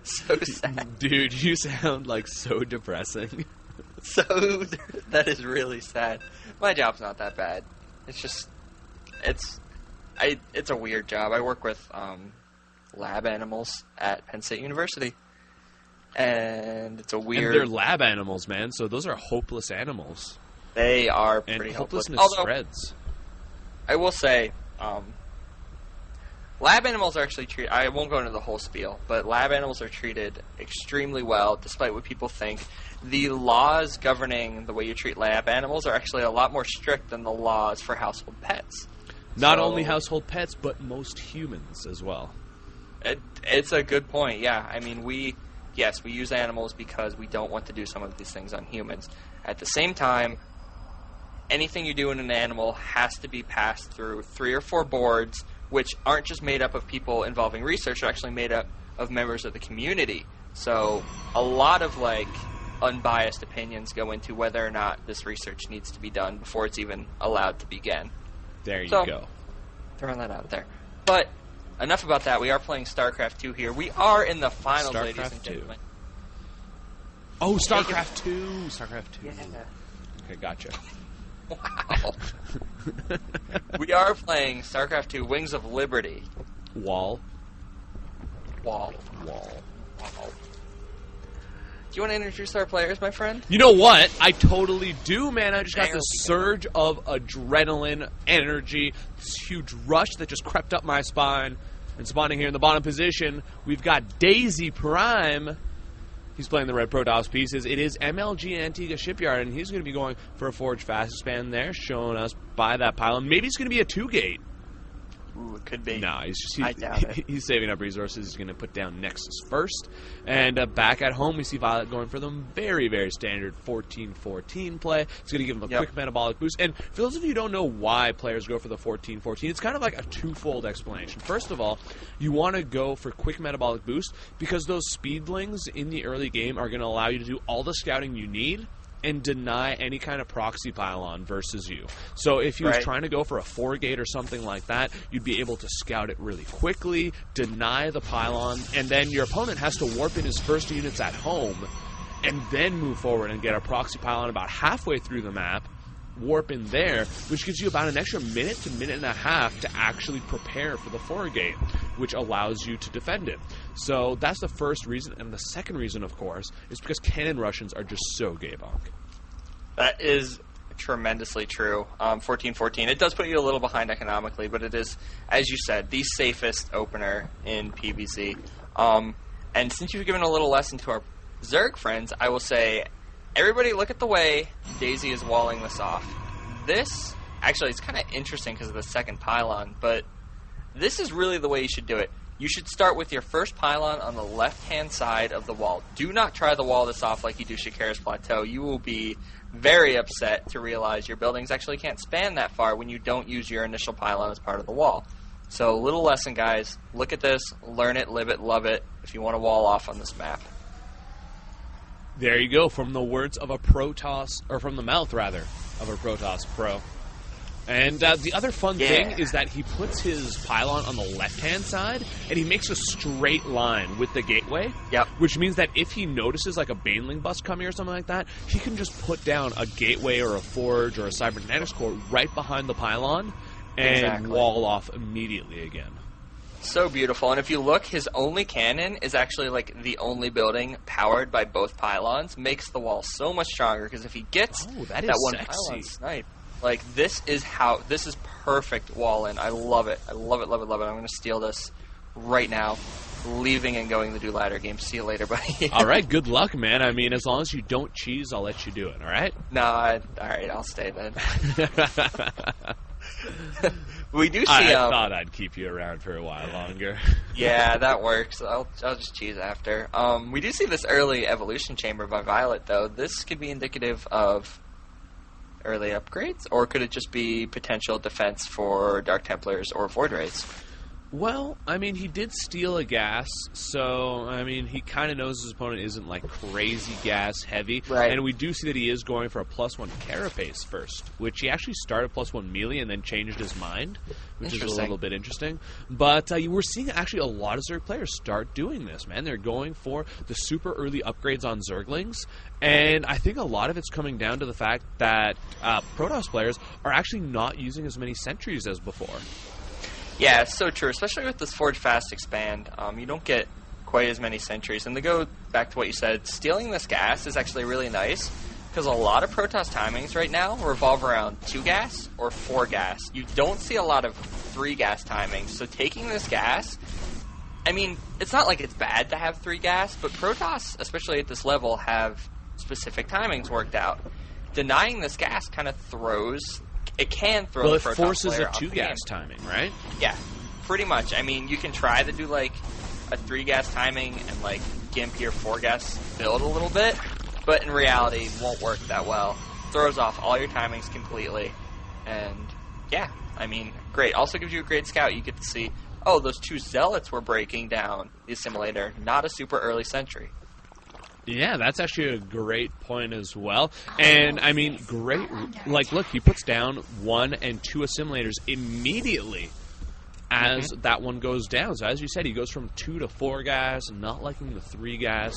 So sad. Dude, you sound like so depressing. So that is really sad. My job's not that bad. It's just it's a weird job. I work with lab animals at Penn State University. And it's a weird... And they're lab animals, man, so those are hopeless animals. They are pretty and hopeless. hopelessness spreads. I will say, lab animals are actually treated... I won't go into the whole spiel, but lab animals are treated extremely well, despite what people think. The laws governing the way you treat lab animals are actually a lot more strict than the laws for household pets. Not only household pets, but most humans as well. It's a good point, yeah. I mean, we use animals because we don't want to do some of these things on humans. At the same time, anything you do in an animal has to be passed through 3 or 4 boards, which aren't just made up of people involving research, they're actually made up of members of the community. So a lot of, unbiased opinions go into whether or not this research needs to be done before it's even allowed to begin. There you go. Throwing that out there. But enough about that. We are playing StarCraft 2 here. We are in the finals, ladies and gentlemen. Oh, StarCraft 2. StarCraft 2. Yeah. Okay, gotcha. Wow. We are playing StarCraft 2 Wings of Liberty. Wall. Do you want to introduce our players, my friend? You know what? I totally do, man. I just got this surge of adrenaline, energy, this huge rush that just crept up my spine. And spawning here in the bottom position, we've got DaisyPrime. He's playing the red Protoss pieces. It is MLG Antigua Shipyard, and he's going to be going for a Forge Fast Span there, showing us by that pylon. Maybe it's going to be a 2-gate. Ooh, it could be. No, I doubt it. He's saving up resources. He's going to put down Nexus first. And back at home, we see viOlet going for the very, very standard 14-14 play. It's going to give him a quick metabolic boost. And for those of you who don't know why players go for the 14-14, it's kind of like a twofold explanation. First of all, you want to go for quick metabolic boost because those speedlings in the early game are going to allow you to do all the scouting you need and deny any kind of proxy pylon versus you. So if he was trying to go for a 4-gate or something like that, you'd be able to scout it really quickly, deny the pylon, and then your opponent has to warp in his first units at home and then move forward and get a proxy pylon about halfway through the map, warp in there, which gives you about an extra minute to minute and a half to actually prepare for the 4-gate, which allows you to defend it. So that's the first reason, and the second reason, of course, is because cannon Russians are just so gay-bonk. That is tremendously true. 14-14, it does put you a little behind economically, but it is, as you said, the safest opener in PvZ. And since you've given a little lesson to our Zerg friends, I will say, everybody look at the way Daisy is walling this off. This, actually, it's kind of interesting because of the second pylon, but this is really the way you should do it. You should start with your first pylon on the left-hand side of the wall. Do not try to wall this off like you do Shakira's Plateau. You will be very upset to realize your buildings actually can't span that far when you don't use your initial pylon as part of the wall. So, little lesson, guys. Look at this, learn it, live it, love it, if you want to wall off on this map. There you go, from the words of a Protoss, or from the mouth, rather, of a Protoss pro. And the other fun thing is that he puts his pylon on the left-hand side, and he makes a straight line with the gateway. Yep. Which means that if he notices like a Baneling bus coming or something like that, he can just put down a gateway or a forge or a cybernetics core right behind the pylon and wall off immediately again. So beautiful. And if you look, his only cannon is actually like the only building powered by both pylons. Makes the wall so much stronger because if he gets that one pylon snipe, like this is perfect wall in. I love it. I love it, love it, love it. I'm going to steal this right now, leaving and going to do ladder games. See you later, buddy. All right, good luck, man. I mean, as long as you don't cheese, I'll let you do it, all right? No, all right, I'll stay then. We do see. I thought I'd keep you around for a while longer. Yeah, that works. I'll just cheese after. We do see this early evolution chamber by viOlet, though. This could be indicative of early upgrades, or could it just be potential defense for Dark Templars or Void Wraiths? Well, I mean, he did steal a gas, so, I mean, he kind of knows his opponent isn't, like, crazy gas heavy. Right. And we do see that he is going for a +1 carapace first, which he actually started +1 melee and then changed his mind, which is a little bit interesting. But we're seeing actually a lot of Zerg players start doing this, man. They're going for the super early upgrades on Zerglings, and I think a lot of it's coming down to the fact that Protoss players are actually not using as many sentries as before. Yeah, it's so true, especially with this Forge Fast expand. You don't get quite as many sentries. And to go back to what you said, stealing this gas is actually really nice, because a lot of Protoss timings right now revolve around 2 gas or 4 gas. You don't see a lot of 3 gas timings. So taking this gas, I mean, it's not like it's bad to have 3 gas, but Protoss, especially at this level, have specific timings worked out. Denying this gas kind of throws... It can throw the Protoss player off the game. Well, it forces a 2-gas timing, right? Yeah, pretty much. I mean, you can try to do, like, a 3-gas timing and, like, gimp your 4-gas build a little bit, but in reality, it won't work that well. Throws off all your timings completely, and, yeah, I mean, great. Also gives you a great scout. You get to see, oh, those 2 zealots were breaking down the assimilator, not a super early sentry. Yeah, that's actually a great point as well. And, I mean, great... Like, look, he puts down 1 and 2 assimilators immediately as that one goes down. So, as you said, he goes from 2 to 4 gas, not liking the 3 gas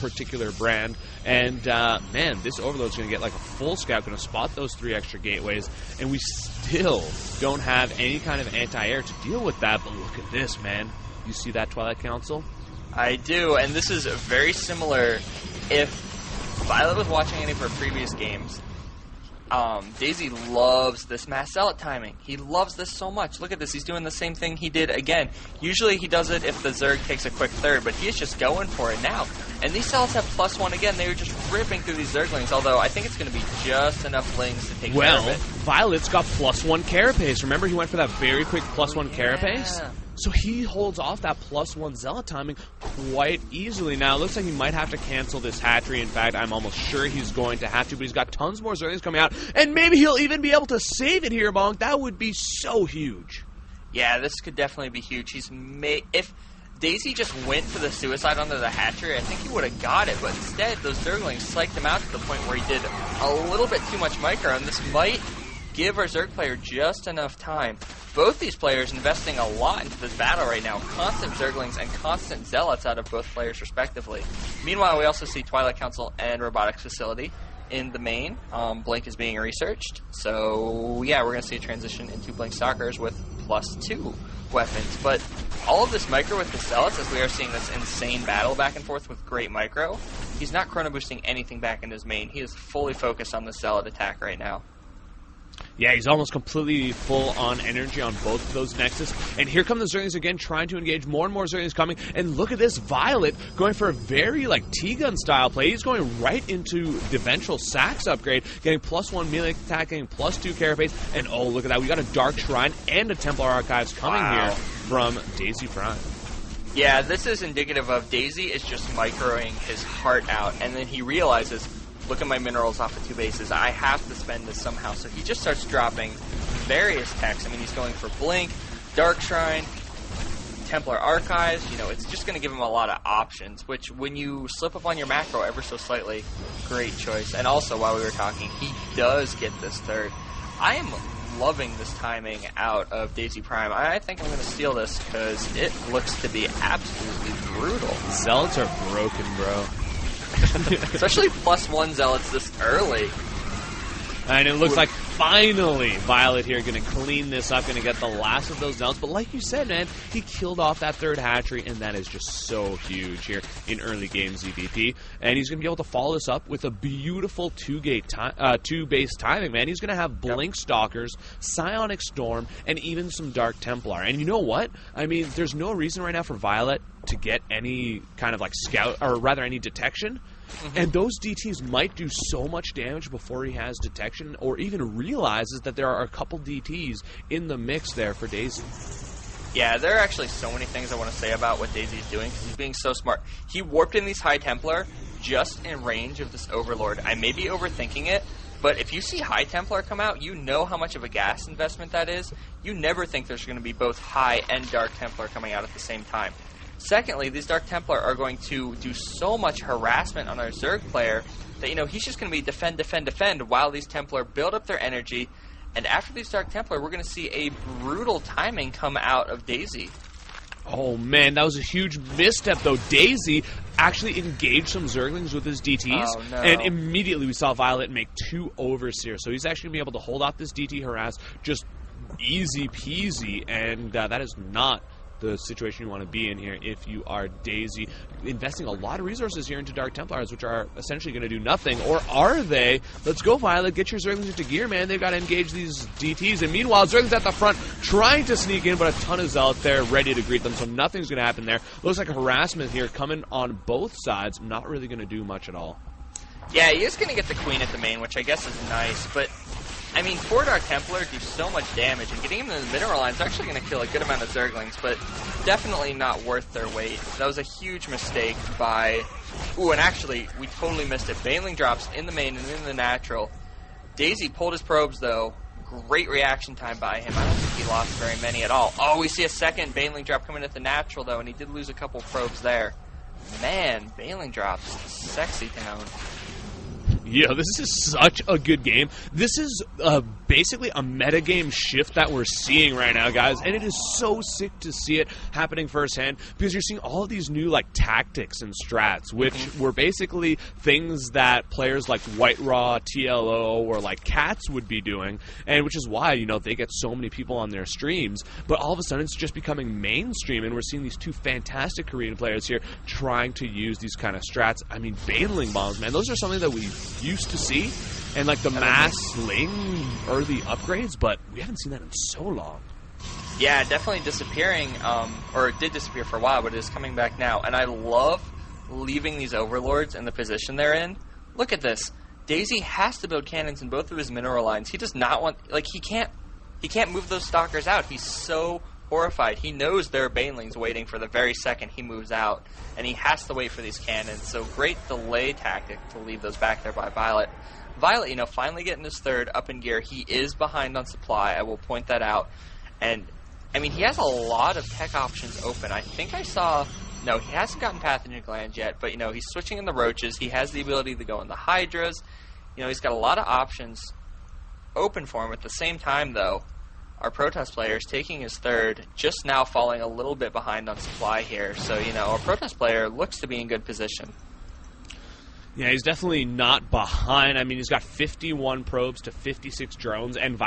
particular brand. And, man, this Overload's going to get, like, a full scout, going to spot those 3 extra gateways. And we still don't have any kind of anti-air to deal with that. But look at this, man. You see that, Twilight Council? I do, and this is very similar. If Violet was watching any of her previous games, Daisy loves this mass zealot timing. He loves this so much. Look at this. He's doing the same thing he did again. Usually he does it if the Zerg takes a quick third, but he's just going for it now. And these zealots have +1 again. They were just ripping through these Zerglings, although I think it's going to be just enough Lings to take care of it. Violet's got +1 carapace. Remember he went for that very quick +1 carapace? So he holds off that +1 zealot timing quite easily. Now, it looks like he might have to cancel this hatchery. In fact, I'm almost sure he's going to have to, but he's got tons more Zerglings coming out, and maybe he'll even be able to save it here, Bonk. That would be so huge. Yeah, this could definitely be huge. If Daisy just went for the suicide under the hatchery, I think he would have got it, but instead, those Zerglings psyched him out to the point where he did a little bit too much micro, and this might give our Zerg player just enough time. Both these players investing a lot into this battle right now. Constant Zerglings and constant Zealots out of both players, respectively. Meanwhile, we also see Twilight Council and Robotics Facility in the main. Blink is being researched. So, yeah, we're going to see a transition into Blink Stalkers with +2 weapons. But all of this micro with the Zealots, as we are seeing this insane battle back and forth with great micro, he's not chrono boosting anything back in his main. He is fully focused on the Zealot attack right now. Yeah, he's almost completely full on energy on both of those Nexus. And here come the Zerglings again, trying to engage. More and more Zerglings coming. And look at this, Violet going for a very, like, T-gun style play. He's going right into the eventual Sax upgrade, getting +1 melee attack, getting +2 carapace. And oh, look at that. We got a Dark Shrine and a Templar Archives coming here from Daisy Prime. Yeah, this is indicative of Daisy is just microing his heart out. And then he realizes, look at my minerals off of 2 bases. I have to spend this somehow. So he just starts dropping various techs. I mean, he's going for Blink, Dark Shrine, Templar Archives. You know, it's just going to give him a lot of options, which when you slip up on your macro ever so slightly, great choice. And also, while we were talking, he does get this third. I am loving this timing out of Daisy Prime. I think I'm going to steal this because it looks to be absolutely brutal. Zealots are broken, bro. Especially +1 Zealots this early. And it looks like finally Violet here going to clean this up, going to get the last of those Zealots. But like you said, man, he killed off that 3rd hatchery, and that is just so huge here in early game ZVP. And he's going to be able to follow this up with a beautiful 2-base timing, man. He's going to have Blink Stalkers, Psionic Storm, and even some Dark Templar. And you know what? I mean, there's no reason right now for Violet to get any kind of like scout, or rather any detection. And those DTs might do so much damage before he has detection, or even realizes that there are a couple DTs in the mix there for Daisy. Yeah, there are actually so many things I want to say about what Daisy's doing, because he's being so smart. He warped in these High Templar just in range of this Overlord. I may be overthinking it, But if you see High Templar come out, you know how much of a gas investment that is. You never think there's going to be both High and Dark Templar coming out at the same time. Secondly, these Dark Templar are going to do so much harassment on our Zerg player that, he's just going to be defend, defend, defend while these Templar build up their energy. And after these Dark Templar, we're going to see a brutal timing come out of Daisy. Oh, man, that was a huge misstep, though. Daisy actually engaged some Zerglings with his DTs, oh, no. and immediately we saw viOlet make 2 Overseer. So he's actually going to be able to hold off this DT harass just easy peasy, and that is not the situation you want to be in here if you are Daisy. Investing a lot of resources here into Dark Templars, which are essentially going to do nothing. Or are they? Let's go, viOlet. Get your Zerglings into gear, man. They've got to engage these DTs. And meanwhile, Zerglings at the front trying to sneak in, but a ton of Zealots there ready to greet them, so nothing's going to happen there. Looks like a harassment here coming on both sides. Not really going to do much at all. Yeah, he is going to get the Queen at the main, which I guess is nice, but 4 Dark Templar do so much damage, and getting him in the mineral line is actually going to kill a good amount of Zerglings, but definitely not worth their weight. That was a huge mistake by... Ooh, and actually, we totally missed it. Baneling drops in the main and in the natural. Daisy pulled his probes, though. Great reaction time by him. I don't think he lost very many at all. Oh, we see a second Baneling drop coming at the natural, though, and he did lose a couple probes there. Man, Baneling drops. Sexy town. Yeah, this is such a good game. This is basically a metagame shift that we're seeing right now, guys, and it is so sick to see it happening firsthand because you're seeing all of these new tactics and strats, which were basically things that players like White Raw, TLO, or Cats would be doing, and which is why they get so many people on their streams. But all of a sudden, it's just becoming mainstream, and we're seeing these 2 fantastic Korean players here trying to use these kind of strats. I mean, Baneling bombs, man, those are something that we used to see, and the mass sling early upgrades, but we haven't seen that in so long. Yeah, definitely disappearing, or it did disappear for a while, but it is coming back now, and I love leaving these overlords in the position they're in. Look at this. Daisy has to build cannons in both of his mineral lines. He does not want, he can't move those stalkers out. He's so horrified. He knows there are Banelings waiting for the very second he moves out, and he has to wait for these cannons. So great delay tactic to leave those back there by viOlet. viOlet, finally getting his third up in gear. He is behind on supply. I will point that out. And, he has a lot of tech options open. I think I saw... No, he hasn't gotten Pathogen Glands yet, but, he's switching in the Roaches. He has the ability to go in the Hydras. He's got a lot of options open for him. At the same time, though, our Protoss player is taking his third, just now falling a little bit behind on supply here. So, our Protoss player looks to be in good position. Yeah, he's definitely not behind. He's got 51 probes to 56 drones, and